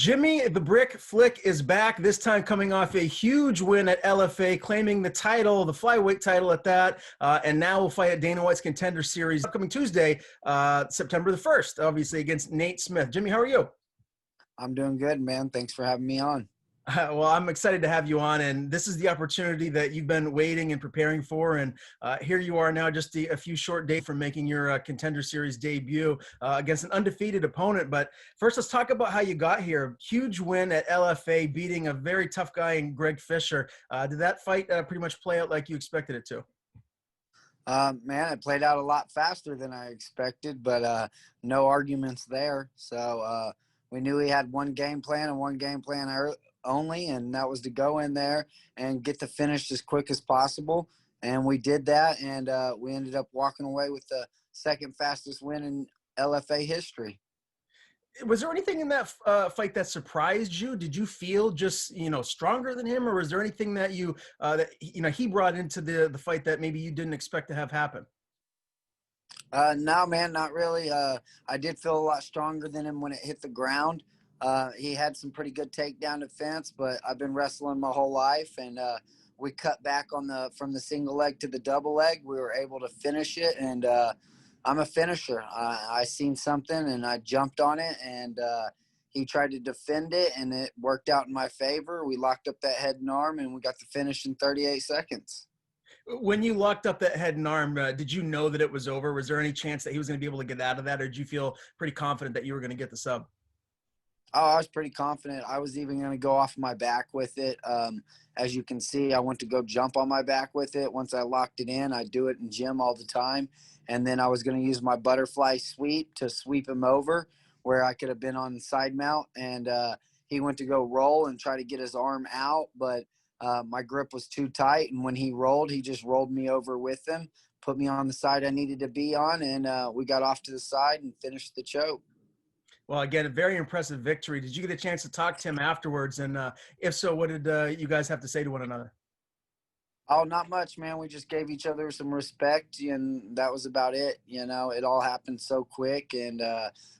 Jimmy the Brick Flick is back, this time coming off a huge win at LFA, claiming the title, the flyweight title at that, and now will fight at Dana White's Contender Series upcoming Tuesday, September the 1st, obviously, against Nate Smith. Jimmy, how are you? I'm doing good, man. Thanks for having me on. Well, I'm excited to have you on, and this is the opportunity that you've been waiting and preparing for, and here you are now, just a few short days from making your Contender Series debut against an undefeated opponent. But first, let's talk about how you got here. Huge win at LFA, beating a very tough guy in Greg Fischer. Did that fight pretty much play out like you expected it to? Man, it played out a lot faster than I expected, but no arguments there. So we knew he had one game plan and one game plan only, and that was to go in there and get the finish as quick as possible. And we did that, and we ended up walking away with the second fastest win in LFA history. Was there anything in that fight that surprised you? Did you feel just, stronger than him, or was there anything that he brought into the fight that maybe you didn't expect to have happen? No, man, not really. I did feel a lot stronger than him when it hit the ground. He had some pretty good takedown defense, but I've been wrestling my whole life, and we cut back from the single leg to the double leg. We were able to finish it, and I'm a finisher. I seen something, and I jumped on it, and he tried to defend it, and it worked out in my favor. We locked up that head and arm, and we got the finish in 38 seconds. When you locked up that head and arm, did you know that it was over? Was there any chance that he was going to be able to get out of that, or did you feel pretty confident that you were going to get the sub? Oh, I was pretty confident. I was even going to go off my back with it. As you can see, I went to go jump on my back with it. Once I locked it in, I do it in gym all the time. And then I was going to use my butterfly sweep to sweep him over where I could have been on the side mount. And he went to go roll and try to get his arm out, but my grip was too tight. And when he rolled, he just rolled me over with him, put me on the side I needed to be on, and we got off to the side and finished the choke. Well, again, a very impressive victory. Did you get a chance to talk to him afterwards? And if so, what did you guys have to say to one another? Oh, not much, man. We just gave each other some respect, and that was about it. It all happened so quick, and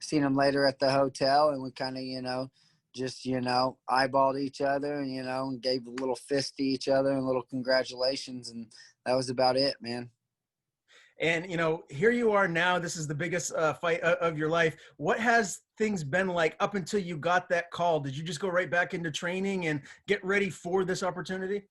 seen him later at the hotel, and we kind of, just, eyeballed each other and, and gave a little fist to each other and a little congratulations, and that was about it, man. And, here you are now. This is the biggest fight of your life. What has things been like up until you got that call? Did you just go right back into training and get ready for this opportunity?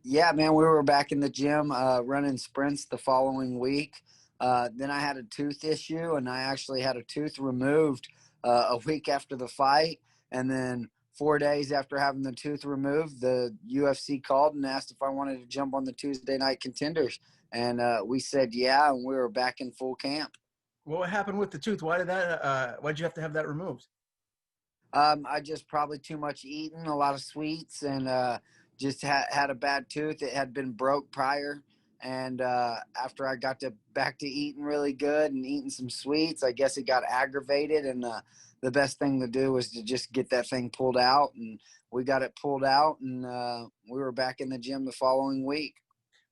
Yeah, man, we were back in the gym running sprints the following week. Then I had a tooth issue, and I actually had a tooth removed a week after the fight. And then 4 days after having the tooth removed, the UFC called and asked if I wanted to jump on the Tuesday Night Contenders. And we said yeah, and we were back in full camp. What happened with the tooth? Why'd you have to have that removed? I just probably too much eating, a lot of sweets, and just had a bad tooth. It had been broke prior. And after I got back to eating really good and eating some sweets, I guess it got aggravated. And the best thing to do was to just get that thing pulled out. And we got it pulled out, and we were back in the gym the following week.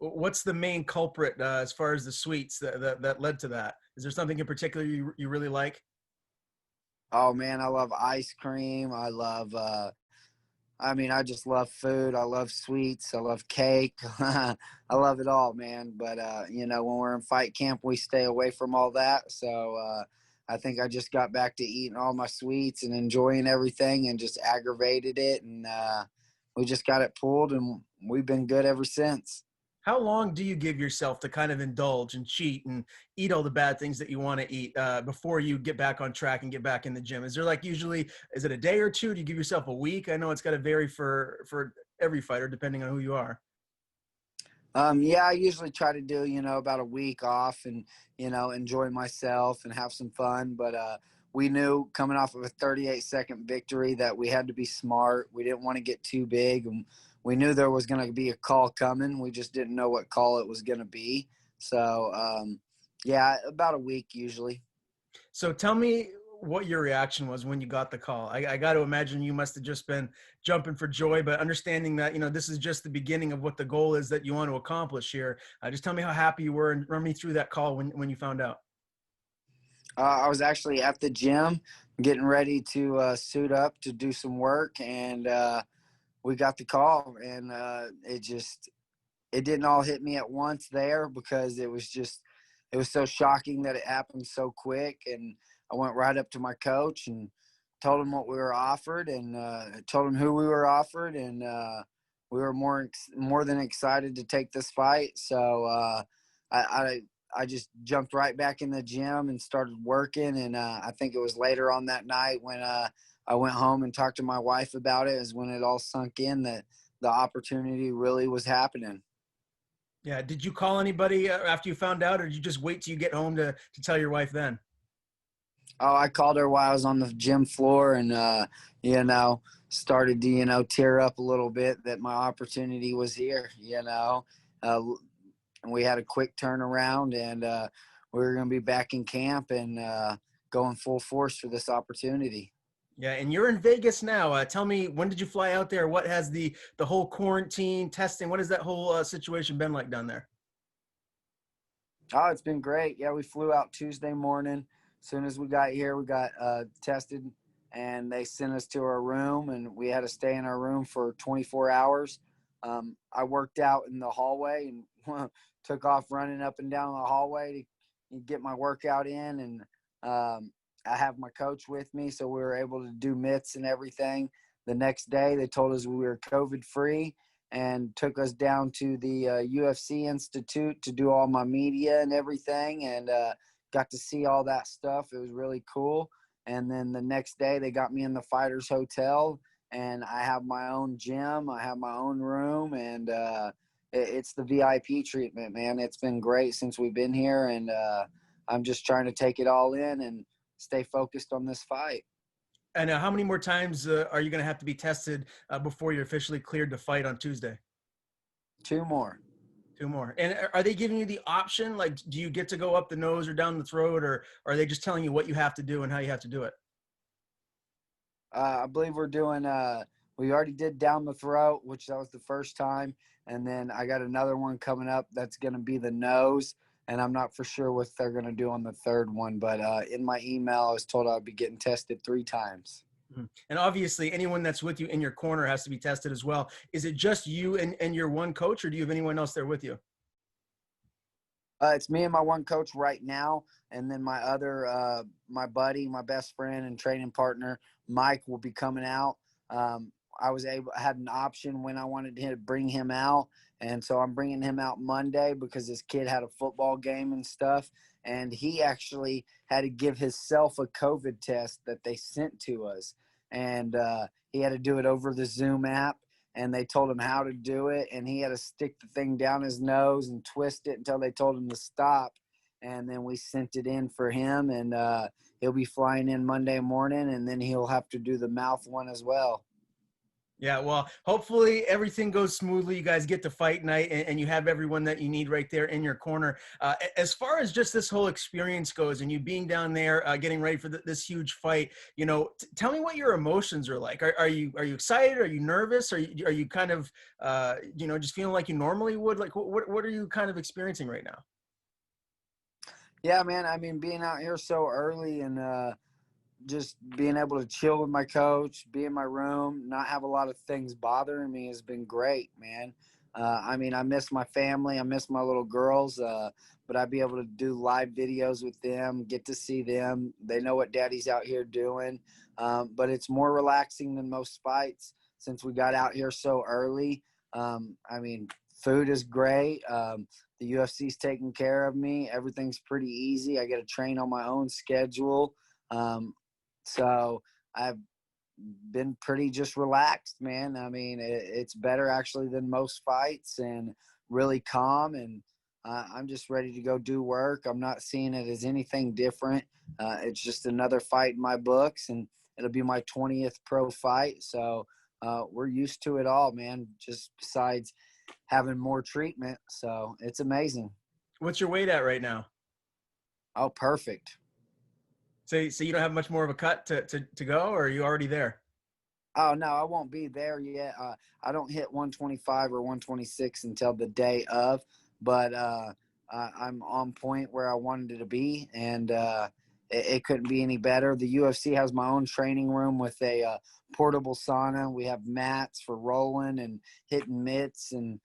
What's the main culprit as far as the sweets that led to that? Is there something in particular you really like? Oh, man, I love ice cream. I just love food. I love sweets. I love cake. I love it all, man. But, when we're in fight camp, we stay away from all that. So I think I just got back to eating all my sweets and enjoying everything and just aggravated it. And we just got it pulled, and we've been good ever since. How long do you give yourself to kind of indulge and cheat and eat all the bad things that you want to eat before you get back on track and get back in the gym? Is there is it a day or two? Do you give yourself a week? I know it's got to vary for every fighter depending on who you are. Yeah, I usually try to do, about a week off and, enjoy myself and have some fun. But we knew coming off of a 38-second victory that we had to be smart. We didn't want to get too big, and we knew there was going to be a call coming. We just didn't know what call it was going to be. So, yeah, about a week usually. So tell me what your reaction was when you got the call. I got to imagine you must have just been jumping for joy, but understanding that, this is just the beginning of what the goal is that you want to accomplish here. Just tell me how happy you were and run me through that call when you found out. I was actually at the gym getting ready to suit up to do some work, and we got the call, and it didn't all hit me at once there because it was so shocking that it happened so quick. And I went right up to my coach and told him what we were offered, and told him who we were offered, and we were more than excited to take this fight. So I I just jumped right back in the gym and started working. And I think it was later on that night when I went home and talked to my wife about it, is when it all sunk in that the opportunity really was happening. Yeah. Did you call anybody after you found out, or did you just wait till you get home to tell your wife then? Oh, I called her while I was on the gym floor, and you know, started to tear up a little bit that my opportunity was here. Uh, and we had a quick turnaround, and we were going to be back in camp and going full force for this opportunity. Yeah, and you're in Vegas now. Tell me, when did you fly out there? What has the whole quarantine testing? What has that whole situation been like down there? Oh, it's been great. Yeah, we flew out Tuesday morning. As soon as we got here, we got tested, and they sent us to our room, and we had to stay in our room for 24 hours. I worked out in the hallway and took off running up and down the hallway to get my workout in. And I have my coach with me, so we were able to do mitts and everything. The next day, they told us we were COVID free and took us down to the UFC Institute to do all my media and everything, and got to see all that stuff. It was really cool. And then the next day, they got me in the Fighters Hotel, and I have my own gym. I have my own room, and it's the VIP treatment, man. It's been great since we've been here, and I'm just trying to take it all in and stay focused on this fight. And how many more times are you going to have to be tested before you're officially cleared to fight on Tuesday? Two more. Two more. And are they giving you the option? Like, do you get to go up the nose or down the throat, or are they just telling you what you have to do and how you have to do it? I believe we're doing. We already did down the throat, which that was the first time, and then I got another one coming up that's going to be the nose, and I'm not for sure what they're going to do on the third one. But in my email, I was told I'd be getting tested 3 times. Mhm. And obviously, anyone that's with you in your corner has to be tested as well. Is it just you and your one coach, or do you have anyone else there with you? It's me and my one coach right now, and then my buddy, my best friend and training partner, Mike, will be coming out. I had an option when I wanted to bring him out, and so I'm bringing him out Monday because this kid had a football game and stuff, and he actually had to give himself a COVID test that they sent to us, and he had to do it over the Zoom app, and they told him how to do it, and he had to stick the thing down his nose and twist it until they told him to stop. And then we sent it in for him, and he'll be flying in Monday morning, and then he'll have to do the mouth one as well. Yeah, well, hopefully everything goes smoothly. You guys get to fight night, and you have everyone that you need right there in your corner. As far as just this whole experience goes, and you being down there, getting ready for this huge fight, tell me what your emotions are like. Are you excited? Are you nervous? Are you kind of, just feeling like you normally would? Like, what are you kind of experiencing right now? Yeah, man. I mean, being out here so early and just being able to chill with my coach, be in my room, not have a lot of things bothering me has been great, man. I mean, I miss my family, I miss my little girls, but I'd be able to do live videos with them, get to see them. They know what daddy's out here doing. But it's more relaxing than most fights since we got out here so early. I mean, food is great. The UFC's taking care of me. Everything's pretty easy. I get to train on my own schedule. Um, so I've been pretty just relaxed, man. I mean, it's better actually than most fights and really calm. And I'm just ready to go do work. I'm not seeing it as anything different. It's just another fight in my books, and it'll be my 20th pro fight. So we're used to it all, man, just besides having more treatment. So it's amazing. What's your weight at right now? Oh, perfect. So you don't have much more of a cut to go, or are you already there? Oh no, I won't be there yet. I don't hit 125 or 126 until the day of, but I'm on point where I wanted to be, and it couldn't be any better. The UFC has my own training room with a portable sauna. We have mats for rolling and hitting mitts. And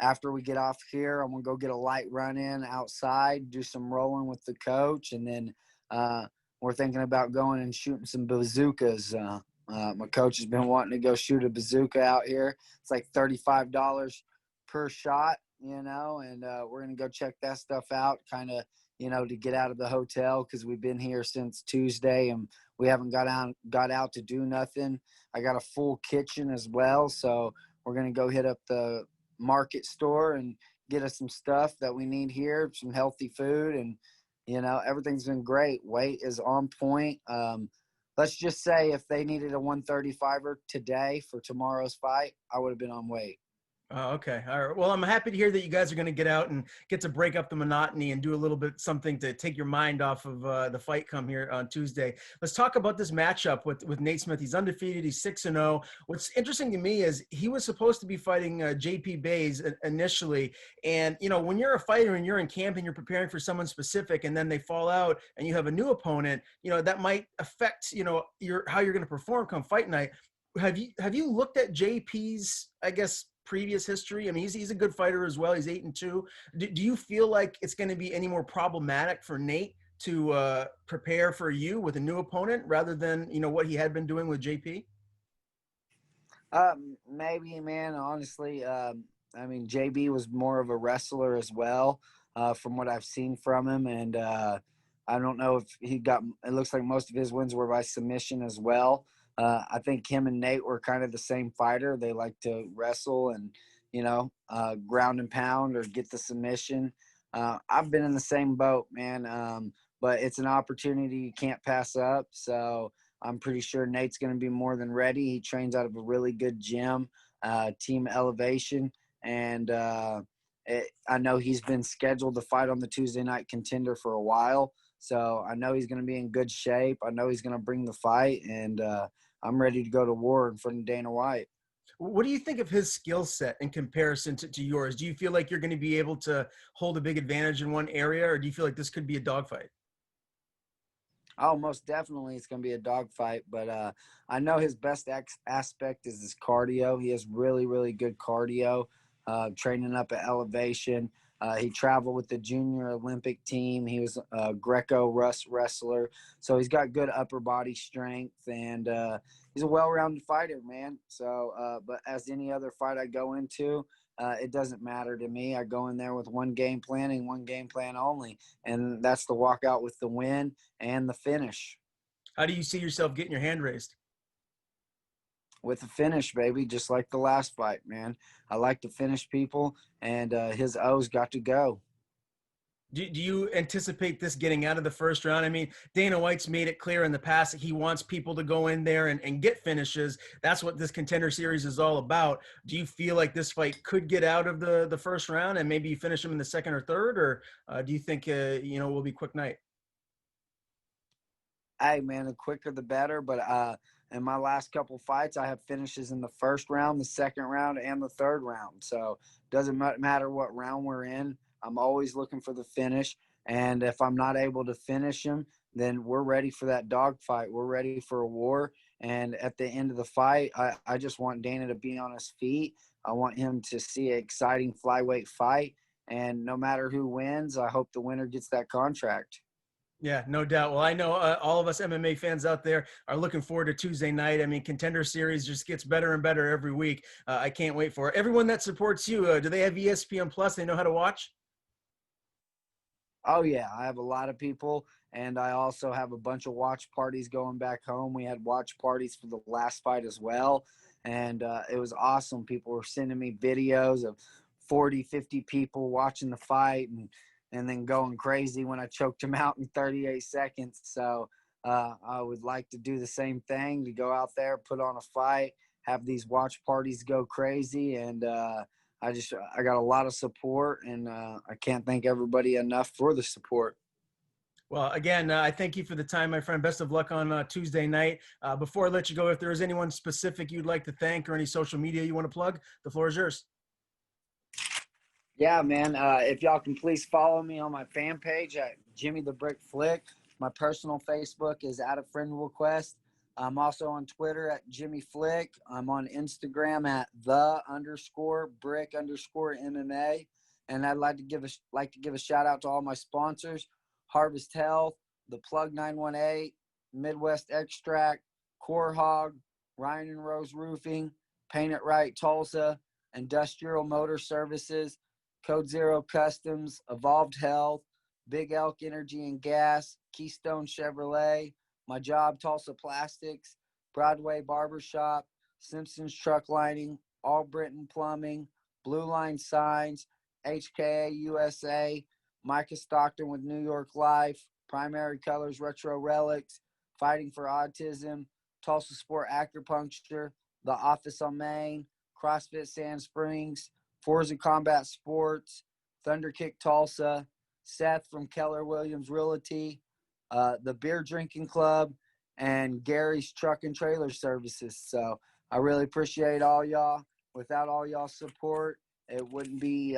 after we get off here, I'm going to go get a light run in outside, do some rolling with the coach. And then we're thinking about going and shooting some bazookas. My coach has been wanting to go shoot a bazooka out here. It's like $35 per shot, you know, and we're going to go check that stuff out, kind of, you know, to get out of the hotel, because we've been here since Tuesday and we haven't got out to do nothing. I got a full kitchen as well, so we're going to go hit up the market store and get us some stuff that we need here, some healthy food, and, you know, everything's been great. Weight is on point. Let's just say if they needed a 135er today for tomorrow's fight, I would have been on weight. Oh, okay. All right. Well, I'm happy to hear that you guys are going to get out and get to break up the monotony and do a little bit something to take your mind off of the fight come here on Tuesday. Let's talk about this matchup with Nate Smith. He's undefeated. He's 6-0. What's interesting to me is he was supposed to be fighting JP Bays initially. And, you know, when you're a fighter and you're in camp and you're preparing for someone specific and then they fall out and you have a new opponent, you know, that might affect, you know, how you're going to perform come fight night. Have you looked at JP's, I guess, previous history? I mean, he's a good fighter as well. He's 8-2. Do you feel like it's going to be any more problematic for Nate to prepare for you with a new opponent rather than, you know, what he had been doing with JP? Maybe, man. Honestly, I mean, JB was more of a wrestler as well, from what I've seen from him, and I don't know if he got. It looks like most of his wins were by submission as well. I think him and Nate were kind of the same fighter. They like to wrestle and, you know, ground and pound or get the submission. I've been in the same boat, man, but it's an opportunity you can't pass up. So I'm pretty sure Nate's going to be more than ready. He trains out of a really good gym, Team Elevation, and I know he's been scheduled to fight on the Tuesday Night Contender for a while. So I know he's going to be in good shape. I know he's going to bring the fight, and I'm ready to go to war in front of Dana White. What do you think of his skill set in comparison to yours? Do you feel like you're going to be able to hold a big advantage in one area, or do you feel like this could be a dogfight? Oh, most definitely it's going to be a dogfight, but I know his best aspect is his cardio. He has really, really good cardio, training up at Elevation. He traveled with the junior Olympic team. He was a Greco wrestler. So he's got good upper body strength, and he's a well-rounded fighter, man. So, but as any other fight I go into, it doesn't matter to me. I go in there with one game plan and one game plan only, and that's to walk out with the win and the finish. How do you see yourself getting your hand raised? With a finish, baby, just like the last fight, man. I like to finish people, and his O's got to go. Do you anticipate this getting out of the first round? I mean, Dana White's made it clear in the past that he wants people to go in there and get finishes. That's what this Contender Series is all about. Do you feel like this fight could get out of the first round and maybe you finish him in the second or third, or do you think, you know, will be quick night? Hey, man, the quicker the better, but in my last couple fights, I have finishes in the first round, the second round, and the third round. So it doesn't matter what round we're in. I'm always looking for the finish, and if I'm not able to finish him, then we're ready for that dog fight. We're ready for a war, and at the end of the fight, I just want Dana to be on his feet. I want him to see an exciting flyweight fight, and no matter who wins, I hope the winner gets that contract. Yeah, no doubt. Well, I know all of us MMA fans out there are looking forward to Tuesday night. I mean, Contender Series just gets better and better every week. I can't wait for it. Everyone that supports you, do they have ESPN Plus? They know how to watch? Oh, yeah. I have a lot of people, and I also have a bunch of watch parties going back home. We had watch parties for the last fight as well, and it was awesome. People were sending me videos of 40, 50 people watching the fight and then going crazy when I choked them out in 38 seconds. So I would like to do the same thing, to go out there, put on a fight, have these watch parties go crazy, and I got a lot of support, and I can't thank everybody enough for the support. Well, again, I thank you for the time, my friend. Best of luck on Tuesday night. Before I let you go, if there is anyone specific you'd like to thank or any social media you want to plug, the floor is yours. Yeah, man. If y'all can please follow me on my fan page at Jimmy the Brick Flick. My personal Facebook is at a friend request. I'm also on Twitter at Jimmy Flick. I'm on Instagram at _brick_MMA. And I'd like to give a shout out to all my sponsors: Harvest Health, the Plug 918, Midwest Extract, Core Hog, Ryan and Rose Roofing, Paint It Right Tulsa, Industrial Motor Services, Code Zero Customs, Evolved Health, Big Elk Energy and Gas, Keystone Chevrolet, My Job Tulsa Plastics, Broadway Barbershop, Simpsons Truck Lining, All Britain Plumbing, Blue Line Signs, HKA USA, Micah Stockton with New York Life, Primary Colors Retro Relics, Fighting for Autism, Tulsa Sport Acupuncture, The Office on Main, CrossFit Sand Springs, Forza Combat Sports, Thunderkick Tulsa, Seth from Keller Williams Realty, the Beer Drinking Club, and Gary's Truck and Trailer Services. So I really appreciate all y'all. Without all y'all's support, it wouldn't be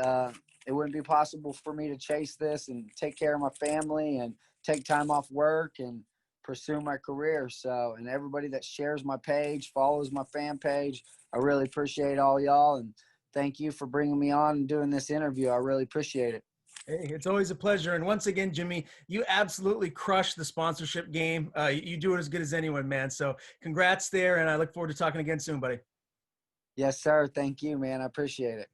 possible for me to chase this and take care of my family and take time off work and pursue my career. So, and everybody that shares my page, follows my fan page, I really appreciate all y'all. And thank you for bringing me on and doing this interview. I really appreciate it. Hey, it's always a pleasure. And once again, Jimmy, you absolutely crush the sponsorship game. You do it as good as anyone, man. So congrats there. And I look forward to talking again soon, buddy. Yes, sir. Thank you, man. I appreciate it.